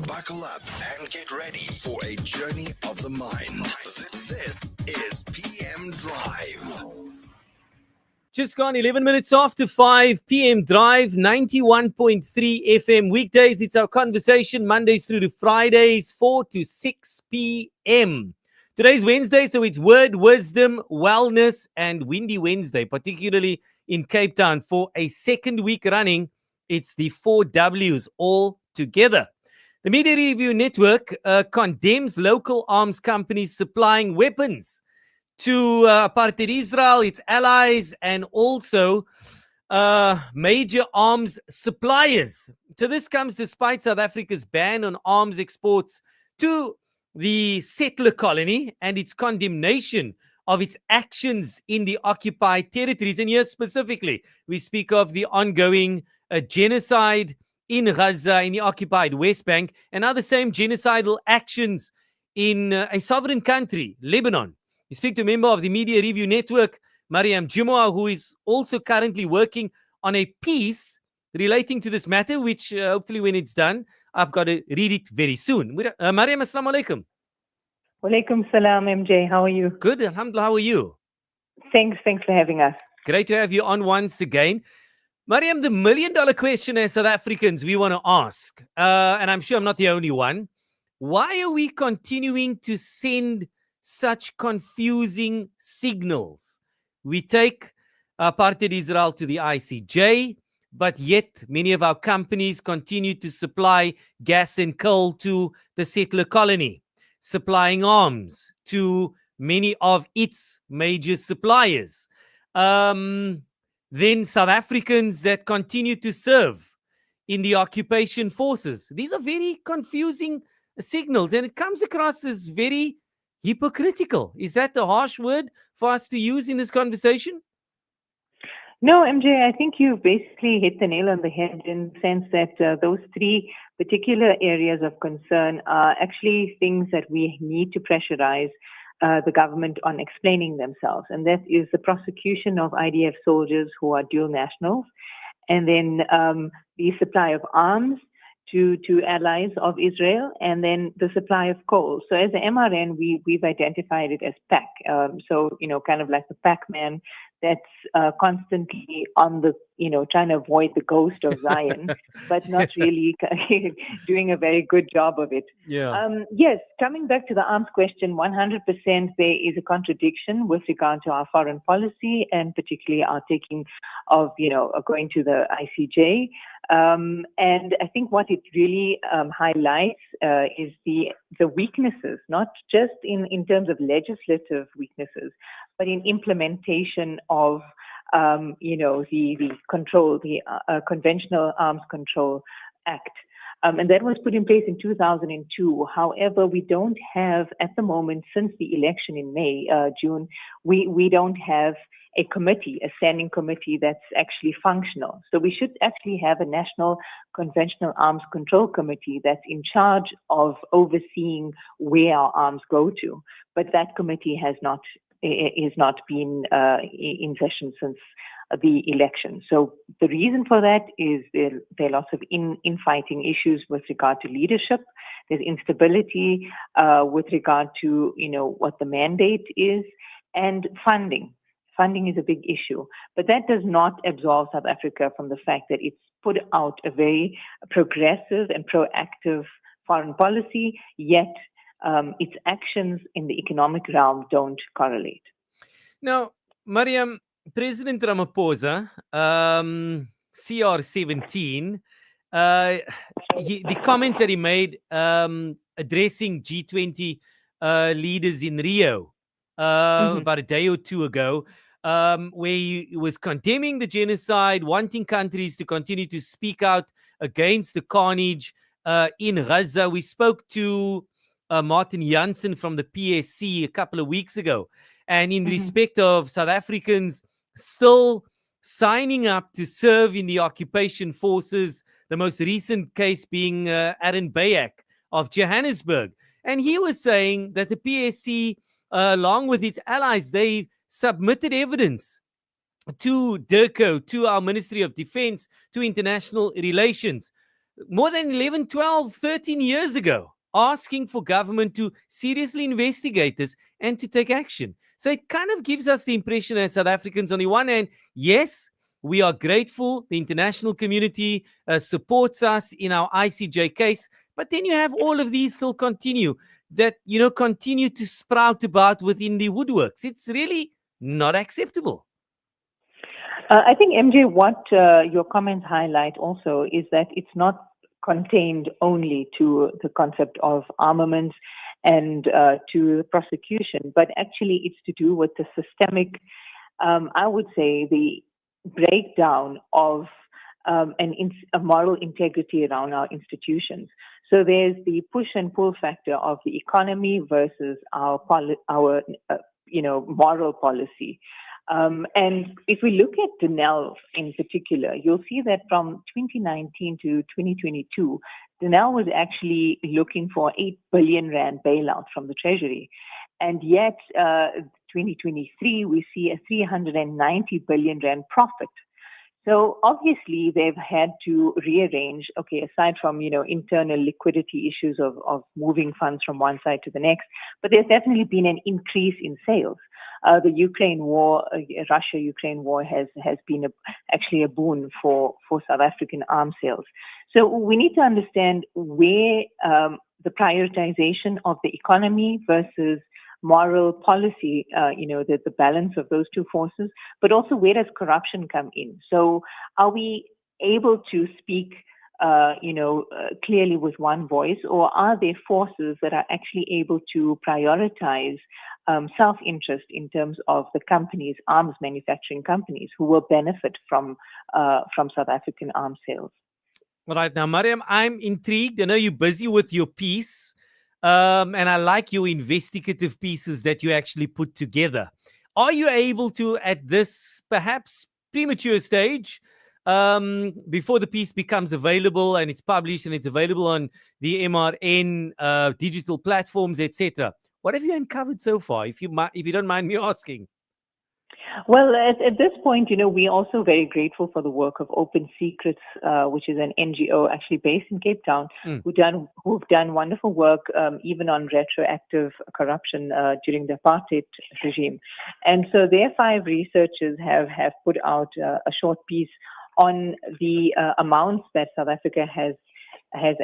Buckle up and get ready for a journey of the mind. This is PM Drive. Just gone 11 minutes after 5 p.m. Drive, 91.3 FM. Weekdays, it's our conversation, Mondays through to Fridays, 4 to 6 p.m. Today's Wednesday, so it's Word, Wisdom, Wellness, and Windy Wednesday, particularly in Cape Town. For a second week running, it's the 4 W's all together. The Media Review Network condemns local arms companies supplying weapons to apartheid Israel, its allies, and also major arms suppliers. So this comes despite South Africa's ban on arms exports to the settler colony and its condemnation of its actions in the occupied territories. And here specifically, we speak of the ongoing genocide in Gaza, in the occupied West Bank, and now the same genocidal actions in a sovereign country, Lebanon. We speak to a member of the Media Review Network, Mariam Jumoa, who is also currently working on a piece relating to this matter, which hopefully when it's done, I've got to read it very soon. Mariam, assalamu alaikum. Walaikum salam, MJ. How are you? Good, alhamdulillah. How are you? Thanks for having us. Great to have you on once again. Mariam, the million-dollar question as South Africans we want to ask, and I'm sure I'm not the only one, why are we continuing to send such confusing signals? We take apartheid Israel to the ICJ, but yet many of our companies continue to supply gas and coal to the settler colony, supplying arms to many of its major suppliers. Then South Africans that continue to serve in the occupation forces. These are very confusing signals, and it comes across as very hypocritical. Is that a harsh word for us to use in this conversation? No, MJ, I think you basically hit the nail on the head in the sense that those three particular areas of concern are actually things that we need to pressurize the government on explaining themselves. And that is the prosecution of IDF soldiers who are dual nationals, and then the supply of arms to allies of Israel, and then the supply of coal. So as the MRN, we've identified it as PAC. So, kind of like the Pac-Man that's constantly on the, trying to avoid the ghost of Zion, but not really doing a very good job of it. Yeah. Yes, coming back to the arms question, 100% there is a contradiction with regard to our foreign policy, and particularly our taking of, going to the ICJ. And I think what it really highlights is the weaknesses, not just in terms of legislative weaknesses, but in implementation of the control, the Conventional Arms Control Act. And that was put in place in 2002. However, we don't have, at the moment, since the election in June, we don't have a committee, a standing committee that's actually functional. So we should actually have a National Conventional Arms Control Committee that's in charge of overseeing where our arms go to. But that committee has not been in session since the election. So the reason for that is there are lots of infighting issues with regard to leadership. There's instability with regard to what the mandate is, and funding. Funding is a big issue, but that does not absolve South Africa from the fact that it's put out a very progressive and proactive foreign policy, yet its actions in the economic realm don't correlate. Now, Mariam, President Ramaphosa, CR17, the comments that he made addressing G20 leaders in Rio about a day or two ago, where he was condemning the genocide, wanting countries to continue to speak out against the carnage in Gaza. We spoke to Martin Jansen from the PSC a couple of weeks ago. And in respect of South Africans still signing up to serve in the occupation forces, the most recent case being Aaron Bayak of Johannesburg. And he was saying that the PSC, along with its allies, they submitted evidence to DIRCO, to our Ministry of Defense, to International Relations. more than 11, 12, 13 years ago, asking for government to seriously investigate this and to take action. So it kind of gives us the impression as South Africans, on the one hand, yes, we are grateful. The international community supports us in our ICJ case. But then you have all of these still continue that, continue to sprout about within the woodworks. It's really not acceptable. I think, MJ, what your comments highlight also is that it's not contained only to the concept of armaments and to the prosecution, but actually it's to do with the systemic, I would say, the breakdown of a moral integrity around our institutions. So there's the push and pull factor of the economy versus our moral policy. And if we look at Denel in particular, you'll see that from 2019 to 2022, Denel was actually looking for 8 billion rand bailout from the Treasury. And yet, 2023, we see a 390 billion rand profit. So obviously, they've had to rearrange, aside from, internal liquidity issues of moving funds from one side to the next, but there's definitely been an increase in sales. The Ukraine war, Russia-Ukraine war has been actually a boon for South African arms sales. So we need to understand where the prioritization of the economy versus moral policy, the balance of those two forces, but also where does corruption come in? So are we able to speak, clearly with one voice, or are there forces that are actually able to prioritize self-interest in terms of the companies, arms manufacturing companies, who will benefit from South African arms sales? All right. Now, Mariam, I'm intrigued. I know you're busy with your piece, and I like your investigative pieces that you actually put together. Are you able to, at this perhaps premature stage, before the piece becomes available and it's published and it's available on the MRN digital platforms, etc., what have you uncovered so far, if you don't mind me asking? Well, at this point, we're also very grateful for the work of Open Secrets, which is an NGO actually based in Cape Town, who've done wonderful work, even on retroactive corruption during the apartheid regime. And so their 5 researchers have put out a short piece on the amounts that South Africa has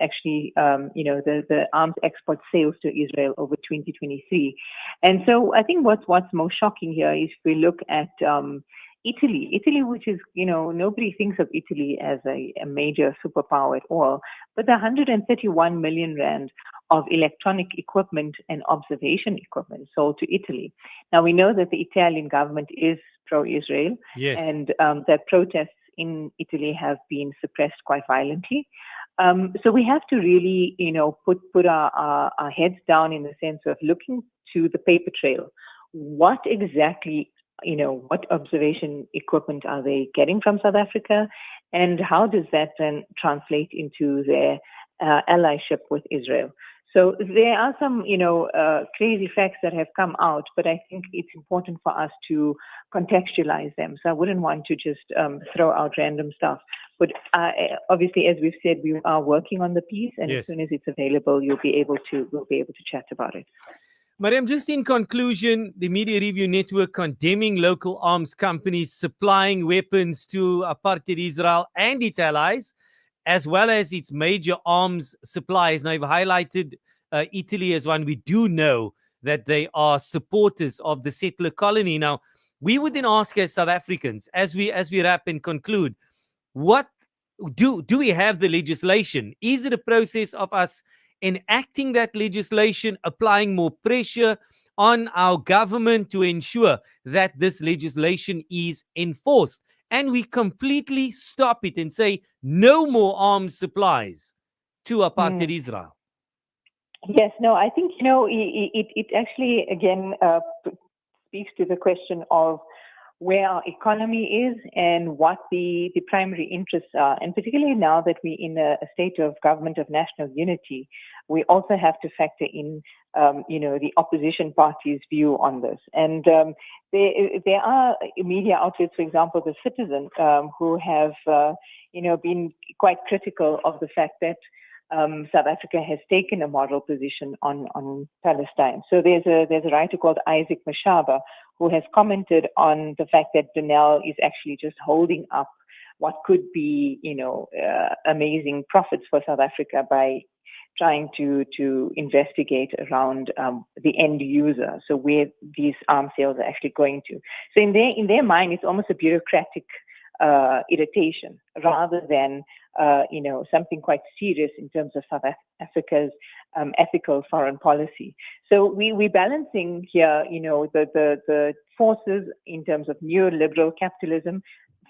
actually, the arms export sales to Israel over 2023. And so I think what's most shocking here is if we look at Italy, which is, nobody thinks of Italy as a major superpower at all, but the 131 million rand of electronic equipment and observation equipment sold to Italy. Now, we know that the Italian government is pro-Israel, yes, and that protests in Italy have been suppressed quite violently. So we have to really, put our heads down in the sense of looking to the paper trail. What exactly, what observation equipment are they getting from South Africa? And how does that then translate into their allyship with Israel? So there are some, crazy facts that have come out, but I think it's important for us to contextualize them. So I wouldn't want to just throw out random stuff. But obviously, as we've said, we are working on the piece, and yes, as soon as it's available, we'll be able to chat about it. Mariam, just in conclusion, the Media Review Network condemning local arms companies supplying weapons to apartheid Israel and its allies, as well as its major arms suppliers. Now, you've highlighted Italy as one. We do know that they are supporters of the settler colony. Now, we would then ask as South Africans, as we wrap and conclude, what do we have the legislation? Is it a process of us enacting that legislation, applying more pressure on our government to ensure that this legislation is enforced, and we completely stop it and say no more arms supplies to apartheid Israel? Yes, no, I think, it actually, again, speaks to the question of where our economy is and what the primary interests are. And particularly now that we're in a state of government of national unity, we also have to factor in, the opposition party's view on this. And there are media outlets, for example, The Citizen, who have, been quite critical of the fact that South Africa has taken a moral position on Palestine. So there's a writer called Isaac Mashaba who has commented on the fact that Denel is actually just holding up what could be, amazing profits for South Africa by trying to investigate around the end user, so where these arms sales are actually going to. So in their mind, it's almost a bureaucratic irritation rather than something quite serious in terms of South Africa's ethical foreign policy. So we're balancing here, the forces in terms of neoliberal capitalism,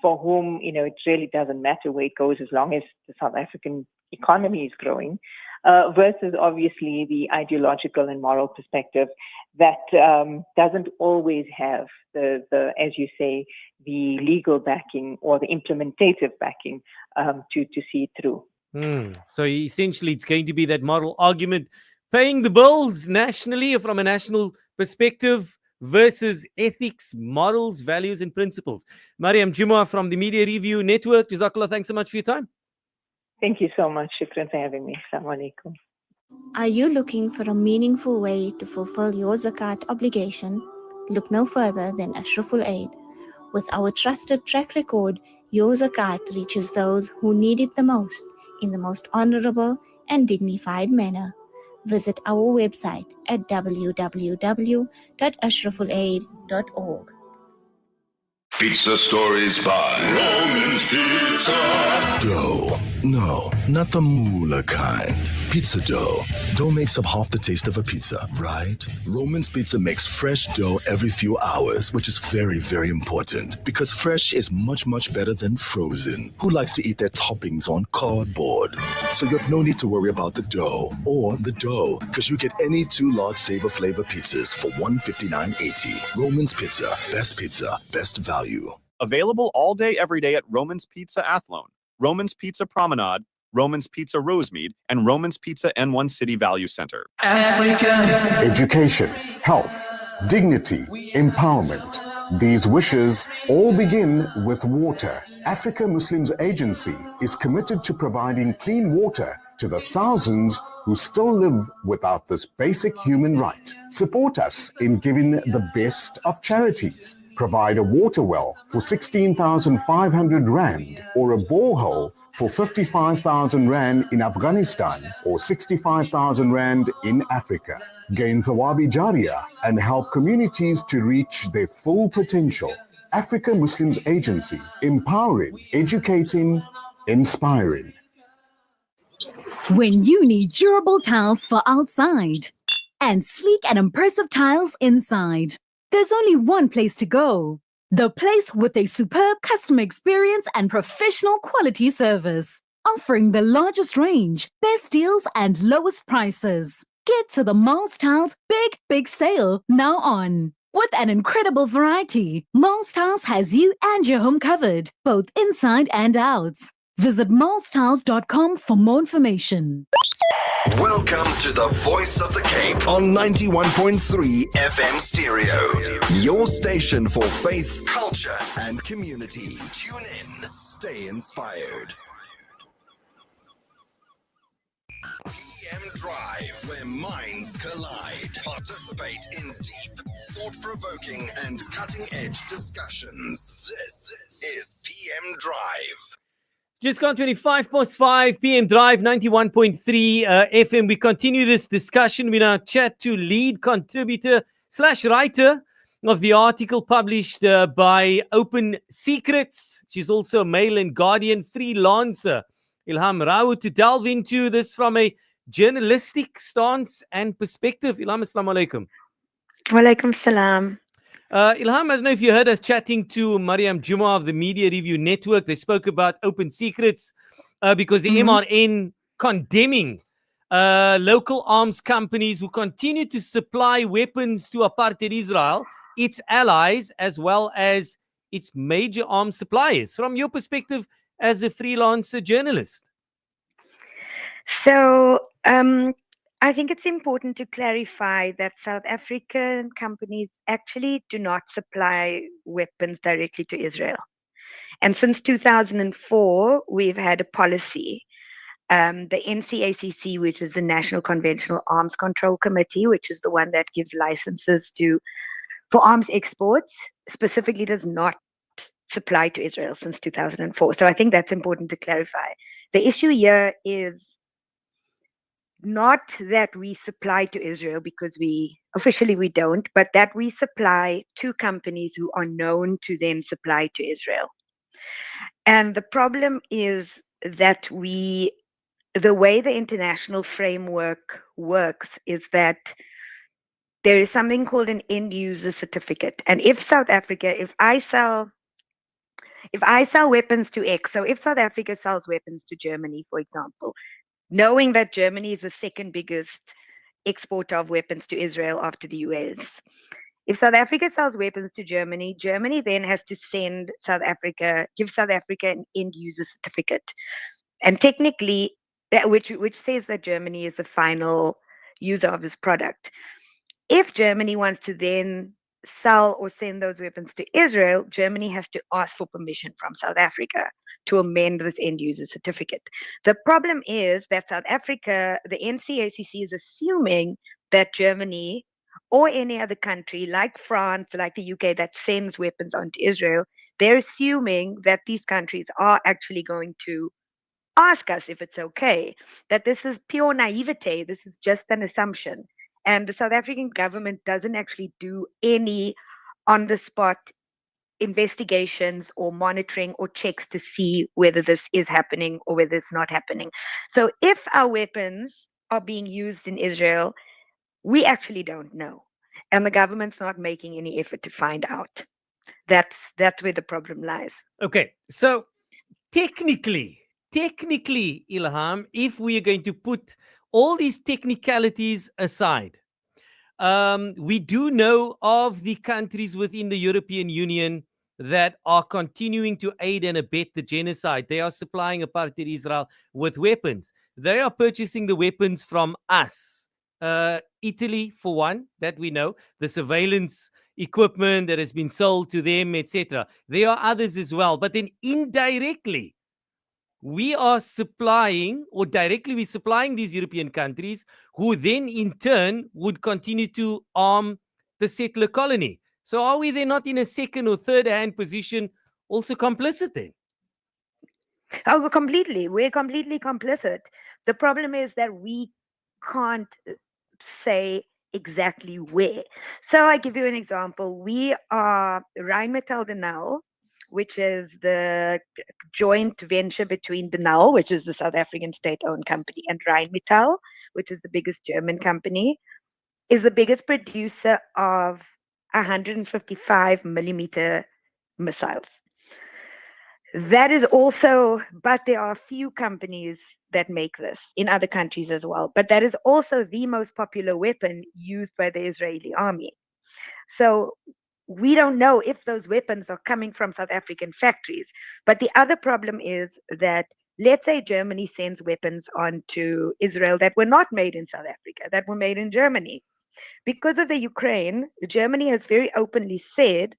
for whom it really doesn't matter where it goes as long as the South African economy is growing, versus obviously the ideological and moral perspective that doesn't always have the, as you say, the legal backing or the implementative backing to see it through. So essentially, it's going to be that moral argument, paying the bills nationally or from a national perspective versus ethics, morals, values, and principles. Mariam Juma from the Media Review Network. Jazakallah, thanks so much for your time. Thank you so much, Shukran, for having me. Assalamu alaikum. Are you looking for a meaningful way to fulfill your zakat obligation? Look no further than Ashraful Aid. With our trusted track record, your zakat reaches those who need it the most in the most honorable and dignified manner. Visit our website at www.ashrafulaid.org. Pizza stories by Roman's Pizza. Dough. No, not the moolah kind. Pizza dough. Dough makes up half the taste of a pizza, right? Roman's Pizza makes fresh dough every few hours, which is very, very important because fresh is much, much better than frozen. Who likes to eat their toppings on cardboard? So you have no need to worry about the dough because you get any 2 large Savor Flavor pizzas for $159.80. Roman's Pizza, best value. Available all day, every day at Roman's Pizza Athlone, Roman's Pizza Promenade, Roman's Pizza Rosemead, and Roman's Pizza N1 City Value Center. Africa. Education, health, dignity, empowerment. These wishes all begin with water. Africa Muslims Agency is committed to providing clean water to the thousands who still live without this basic human right. Support us in giving the best of charities. Provide a water well for 16,500 Rand or a borehole for 55,000 Rand in Afghanistan or 65,000 Rand in Africa. Gain Thawabi Jariyah and help communities to reach their full potential. Africa Muslims Agency, empowering, educating, inspiring. When you need durable tiles for outside and sleek and impressive tiles inside, there's only one place to go. The place with a superb customer experience and professional quality service. Offering the largest range, best deals, and lowest prices. Get to the Miles Tiles Big Sale now on. With an incredible variety, Miles Tiles has you and your home covered, both inside and out. Visit milestiles.com for more information. Welcome to the Voice of the Cape on 91.3 FM Stereo. Your station for faith, culture, and community. Tune in. Stay inspired. PM Drive, where minds collide. Participate in deep, thought-provoking, and cutting-edge discussions. This is PM Drive. Just gone 25 PM Drive, 91.3 FM. We continue this discussion. We now chat to lead contributor / writer of the article published by Open Secrets. She's also a Mail and Guardian freelancer, Ilham Rao, to delve into this from a journalistic stance and perspective. Ilham, assalamu alaikum. Walaikum salam. Ilham, I don't know if you heard us chatting to Mariam Juma of the Media Review Network. They spoke about Open Secrets because the MRN condemning local arms companies who continue to supply weapons to apartheid Israel, its allies, as well as its major arms suppliers. From your perspective as a freelance journalist. So, I think it's important to clarify that South African companies actually do not supply weapons directly to Israel. And since 2004, we've had a policy. The NCACC, which is the National Conventional Arms Control Committee, which is the one that gives licenses for arms exports, specifically does not supply to Israel since 2004. So I think that's important to clarify. The issue here is not that we supply to Israel, because officially we don't, but that we supply to companies who are known to then supply to Israel. And the problem is that the way the international framework works is that there is something called an end user certificate. And if South Africa, if I sell weapons to X, so if South Africa sells weapons to Germany, for example, knowing that Germany is the second biggest exporter of weapons to Israel after the US. If South Africa sells weapons to Germany, Germany then has to give South Africa an end user certificate. And technically, which says that Germany is the final user of this product. If Germany wants to then sell or send those weapons to Israel, Germany has to ask for permission from South Africa to amend this end user certificate. The problem is that South Africa, the NCACC is assuming that Germany or any other country like France, like the UK, that sends weapons onto Israel, they're assuming that these countries are actually going to ask us if it's okay, that this is pure naivete, this is just an assumption. And the South African government doesn't actually do any on-the-spot investigations or monitoring or checks to see whether this is happening or whether it's not happening. So if our weapons are being used in Israel, we actually don't know. And the government's not making any effort to find out. That's where the problem lies. Okay, so technically, Ilham, if we are going to put all these technicalities aside, we do know of the countries within the European Union that are continuing to aid and abet the genocide. They are supplying apartheid Israel with weapons. They are purchasing the weapons from us. Italy, for one, that we know, the surveillance equipment that has been sold to them, etc. There are others as well. But then indirectly, we are supplying, or directly we're supplying these European countries, who then in turn would continue to arm the settler colony. So are we then not in a second or third hand position, also complicit then? Oh, completely. We're completely complicit. The problem is that we can't say exactly where. So I give you an example. We are Rheinmetall Denel, which is the joint venture between Denel, which is the South African state-owned company, and Rheinmetall, which is the biggest German company, is the biggest producer of 155 millimeter missiles. That is also, but there are a few companies that make this in other countries as well. But that is also the most popular weapon used by the Israeli army. So we don't know if those weapons are coming from South African factories. But the other problem is that, let's say Germany sends weapons onto Israel that were not made in South Africa, that were made in Germany. Because of the Ukraine, Germany has very openly said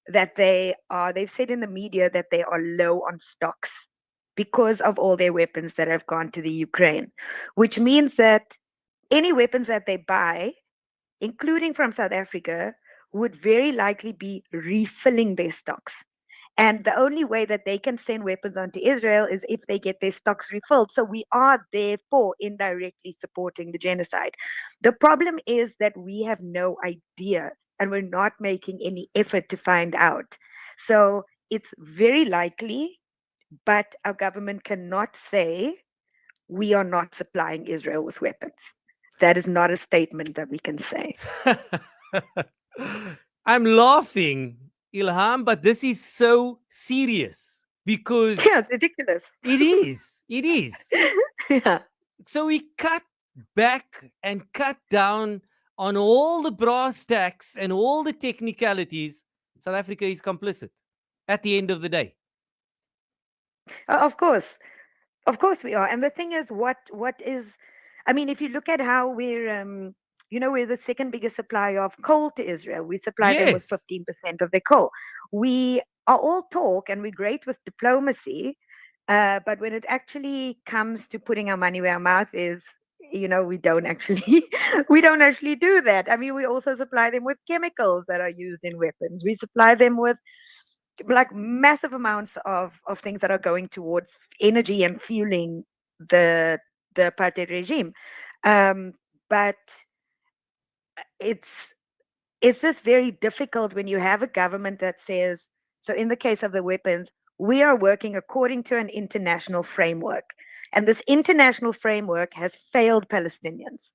that they've said in the media that they are low on stocks because of all their weapons that have gone to the Ukraine, which means that any weapons that they buy, including from South Africa, would very likely be refilling their stocks. And the only way that they can send weapons onto Israel is if they get their stocks refilled. So we are therefore indirectly supporting the genocide. The problem is that we have no idea, and we're not making any effort to find out. So it's very likely, but our government cannot say we are not supplying Israel with weapons. That is not a statement that we can say. I'm laughing, Ilham, but this is so serious because Yeah, it's ridiculous. It is. Yeah. So we cut back and cut down on all the brass tacks and all the technicalities. South Africa is complicit at the end of the day. Of course we are. And the thing is, what is, I mean, if you look at how we're we're the second biggest supplier of coal to Israel. We supply them with Yes. 15% of their coal. We are all talk, and we're great with diplomacy. But when it actually comes to putting our money where our mouth is, we don't actually we don't actually do that. I mean, we also supply them with chemicals that are used in weapons. We supply them with like massive amounts of things that are going towards energy and fueling the apartheid regime. But it's just very difficult when you have a government that says, so in the case of the weapons, we are working according to an international framework. And this international framework has failed Palestinians.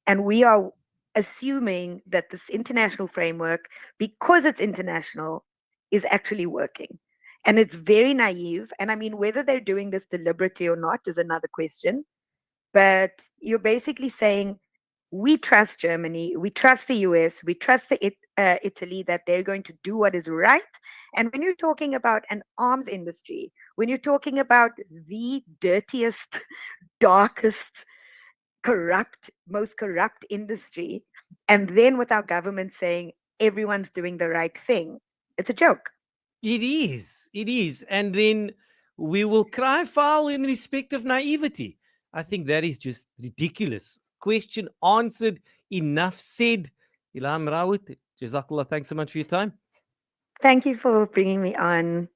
And we are assuming that this international framework, because it's international, is actually working. And it's very naive. And I mean, whether they're doing this deliberately or not is another question. But you're basically saying, we trust Germany, we trust the US, we trust Italy that they're going to do what is right. And when you're talking about an arms industry, when you're talking about the dirtiest, darkest, most corrupt industry, and then with our government saying everyone's doing the right thing, it's a joke. It is. And then we will cry foul in respect of naivety. I think that is just ridiculous. Question answered, enough said. Ilham Rawat, Jazakallah, thanks so much for your time. Thank you for bringing me on.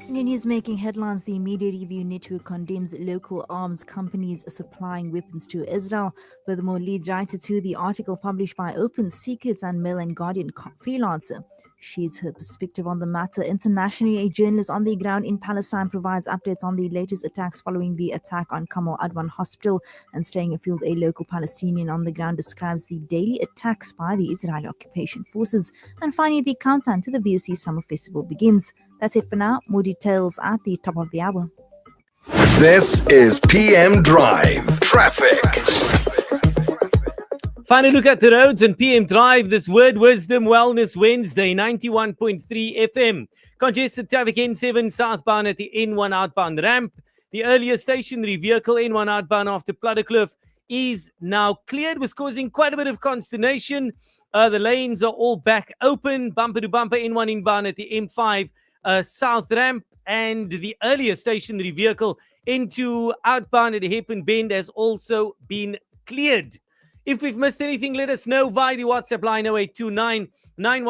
In the news making headlines, the Media Review Network condemns local arms companies supplying weapons to Israel. Furthermore, lead writer to the article published by Open Secrets and Mail and Guardian freelancer shares her perspective on the matter. Internationally, a journalist on the ground in Palestine provides updates on the latest attacks following the attack on Kamal Adwan Hospital. And staying afield, a local Palestinian on the ground describes the daily attacks by the Israeli occupation forces. And finally, the countdown to the VOC Summer Festival begins. That's it for now. More details at the top of the hour. This is PM Drive Traffic. Final look at the roads and PM Drive this Word Wisdom Wellness Wednesday, 91.3 FM. Congested traffic N7 southbound at the N1 outbound ramp. The earlier stationary vehicle N1 outbound after Pluttercliff is now cleared, was causing quite a bit of consternation. The lanes are all back open. Bumper to bumper N1 inbound at the M5 south ramp, and the earlier stationary vehicle into outbound at Hairpin Bend has also been cleared. If we've missed anything, let us know via the WhatsApp line 0829 91